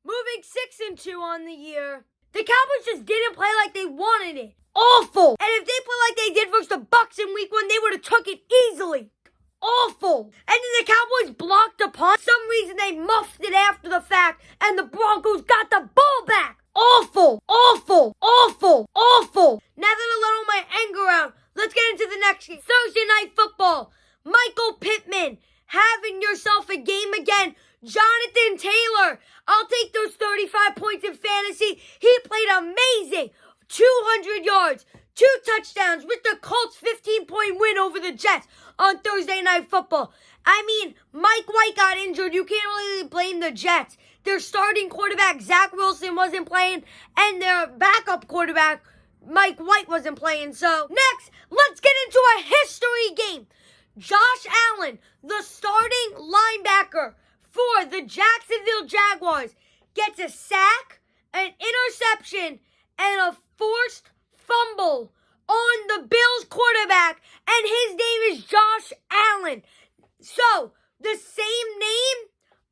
Moving 6-2 on the year. The Cowboys just didn't play like they wanted it. Awful. And if they played like they did versus the Bucks in week 1, they would have took it easily. Awful. And then the Cowboys blocked a punt. For some reason they muffed it after the fact, and the Broncos got the ball back. Awful. Awful. Awful. Awful. Now that I let all my anger out, let's get into the next game. Thursday Night Football. Michael Pittman having yourself a game again. Jonathan Taylor, I'll take those 35 points in fantasy. He played amazing. 200 yards, 2 touchdowns with the Colts' 15-point win over the Jets on Thursday Night Football. I mean, Mike White got injured. You can't really blame the Jets. Their starting quarterback, Zach Wilson, wasn't playing, and their backup quarterback, Mike White, wasn't playing. So, next, let's get into a history game. Josh Allen, the starting linebacker for the Jacksonville Jaguars, gets a sack, an interception, and a forced fumble on the Bills quarterback, and his name is Josh Allen. So, the same name,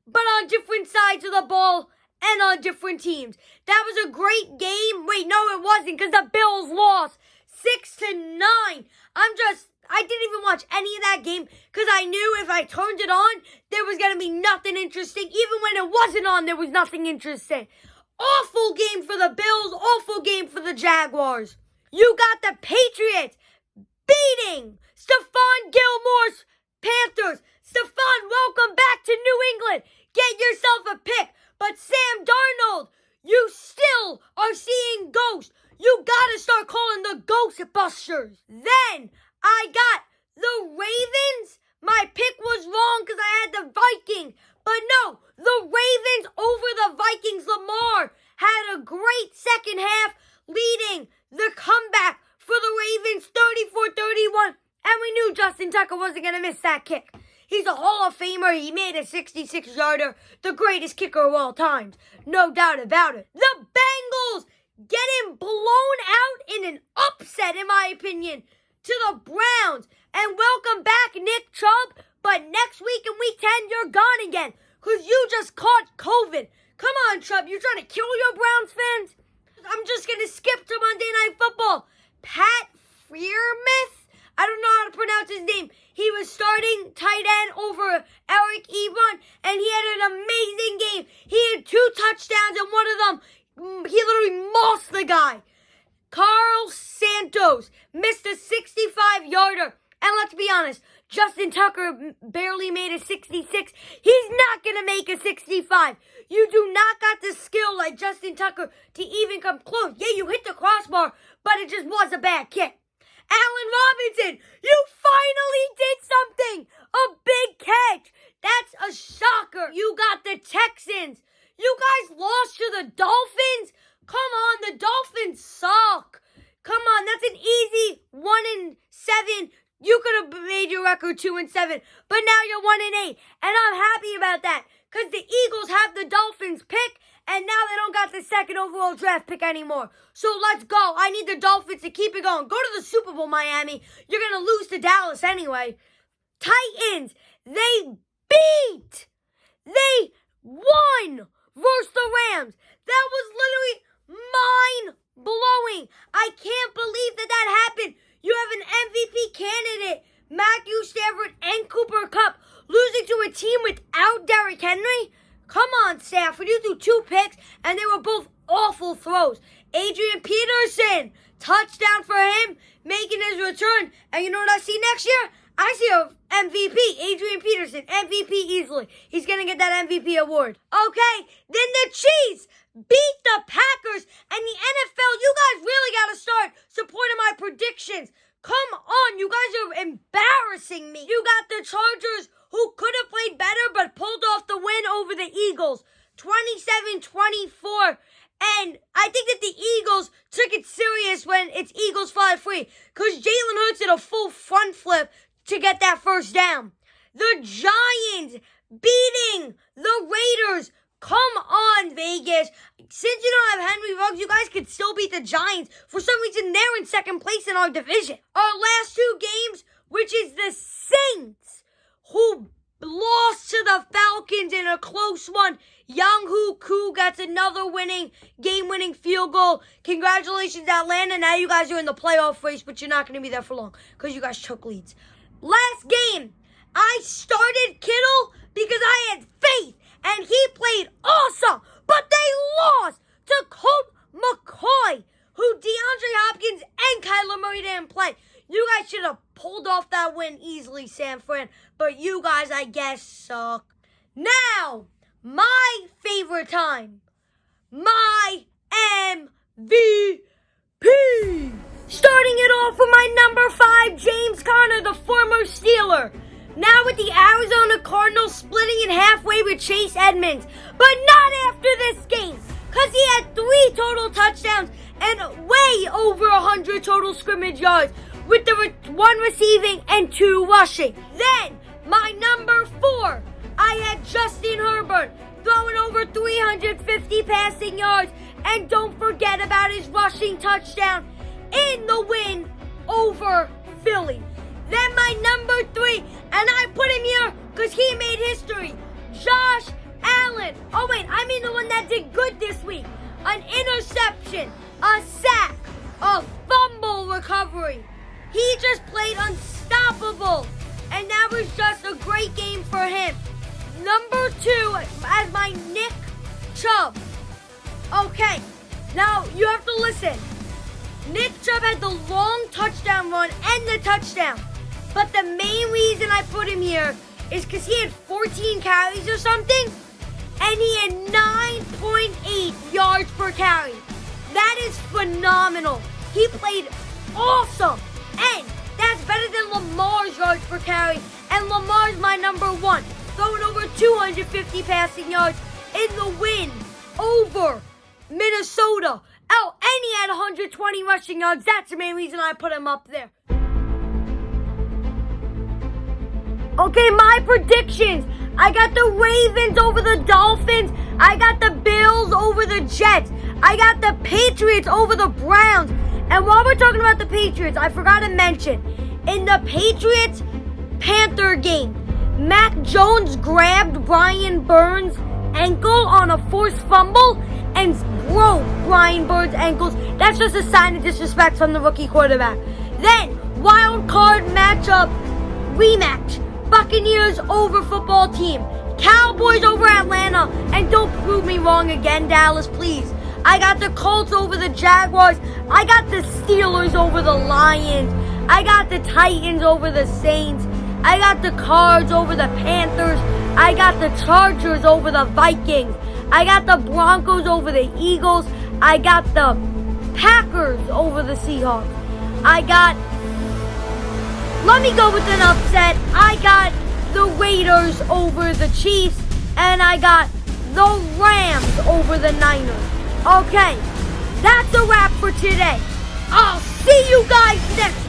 but on different sides of the ball and on different teams. That was a great game. Wait, no, it wasn't, because the Bills lost 6-9. I didn't even watch any of that game because I knew if I turned it on, there was going to be nothing interesting. Even when it wasn't on, there was nothing interesting. Awful game for the Bills. Awful game for the Jaguars. You got the Patriots beating Stephon Gilmore's Panthers. Stephon, welcome back to New England. Get yourself a pick. But Sam Darnold, you still are seeing ghosts. You got to start calling the Ghostbusters. Then I got the Ravens. My pick was wrong because I had the Vikings. But no, the Ravens over the Vikings. Lamar had a great second half leading the comeback for the Ravens 34-31. And we knew Justin Tucker wasn't going to miss that kick. He's a Hall of Famer. He made a 66-yarder. The greatest kicker of all time. No doubt about it. The Bengals getting blown out in an upset, in my opinion, to the Browns. And welcome back, Nick Chubb. But next week in week 10, you're gone again. Because you just caught COVID. Come on, Chubb. You're trying to kill your Browns fans? I'm just going to skip to Monday Night Football. Pat Freiermuth? I don't know how to pronounce his name. He was starting tight end over Eric Ebron. And he had an amazing game. He had 2 touchdowns. And one of them, he literally mossed the guy. Carl Santos missed a 65-yarder. And let's be honest, Justin Tucker barely made a 66. He's not going to make a 65. You do not got the skill like Justin Tucker to even come close. Yeah, you hit the crossbar, but it just was a bad kick. Allen Robinson, you finally did something. A big catch. That's a shocker. You got the Texans. You guys lost to the Dolphins? Come on, the Dolphins suck. Come on, that's an easy 1-7. You could have made your record 2-7, but now you're 1-8, and I'm happy about that because the Eagles have the Dolphins pick, and now they don't got the 2nd overall draft pick anymore. So let's go. I need the Dolphins to keep it going. Go to the Super Bowl, Miami. You're gonna lose to Dallas anyway. Titans, they won versus the Rams. That was literally mind-blowing. I can't believe that happened. You have an MVP candidate, Matthew Stafford and Cooper Kupp, losing to a team without Derrick Henry? Come on, Stafford. You threw 2 picks, and they were both awful throws. Adrian Peterson, touchdown for him, making his return. And you know what I see next year? I see a MVP, Adrian Peterson, MVP easily. He's going to get that MVP award. Okay, then the Chiefs beat the Packers, and the NFL, you guys really got to start supporting my predictions. Come on, you guys are embarrassing me. You got the Chargers, who could have played better, but pulled off the win over the Eagles, 27-24. And I think that the Eagles took it serious when it's Eagles fly free, because Jalen Hurts did a full front flip to get that first down. The Giants beating the Raiders. Come on, Vegas. Since you don't have Henry Ruggs, you guys could still beat the Giants. For some reason, they're in 2nd place in our division. Our last 2 games, which is the Saints, who lost to the Falcons in a close one. Younghoe Koo gets another game-winning field goal. Congratulations, Atlanta. Now you guys are in the playoff race, but you're not going to be there for long because you guys took leads. Last game, I started Kittle because I had faith, and he played awesome, but they lost to Colt McCoy, who DeAndre Hopkins and Kyler Murray didn't play. You guys should have pulled off that win easily, San Fran, but you guys, I guess, suck. Now, my favorite time, my MVP. Starting it off with my number 5, James Conner, the former Steeler. Now with the Arizona Cardinals splitting it halfway with Chase Edmonds. But not after this game, because he had 3 total touchdowns and way over 100 total scrimmage yards, with the 1 receiving and 2 rushing. Then, my number 4, I had Justin Herbert throwing over 350 passing yards. And don't forget about his rushing touchdown in the win over Philly. Then my number 3, and I put him here because he made history, Josh Allen. Oh wait, I mean the one that did good this week. An interception, a sack, a fumble recovery. He just played unstoppable, and that was just a great game for him. Number 2 as my Nick Chubb. Okay, now you have to listen. Nick Chubb had the long touchdown run and the touchdown. But the main reason I put him here is because he had 14 carries or something, and he had 9.8 yards per carry. That is phenomenal. He played awesome, and that's better than Lamar's yards per carry, and Lamar's my number 1, throwing over 250 passing yards in the win over Minnesota. Oh, and he had 120 rushing yards. That's the main reason I put him up there. Okay, my predictions. I got the Ravens over the Dolphins. I got the Bills over the Jets. I got the Patriots over the Browns. And while we're talking about the Patriots, I forgot to mention, in the Patriots-Panther game, Mac Jones grabbed Brian Burns' ankle on a forced fumble and broke Brian Burns' ankles. That's just a sign of disrespect from the rookie quarterback. Then, wild card matchup rematch. Buccaneers over football team. Cowboys over Atlanta. And don't prove me wrong again, Dallas, please. I got the Colts over the Jaguars. I got the Steelers over the Lions. I got the Titans over the Saints. I got the Cards over the Panthers. I got the Chargers over the Vikings. I got the Broncos over the Eagles. I got the Packers over the Seahawks. Let me go with an upset. I got the Raiders over the Chiefs. And I got the Rams over the Niners. Okay, that's a wrap for today. I'll see you guys next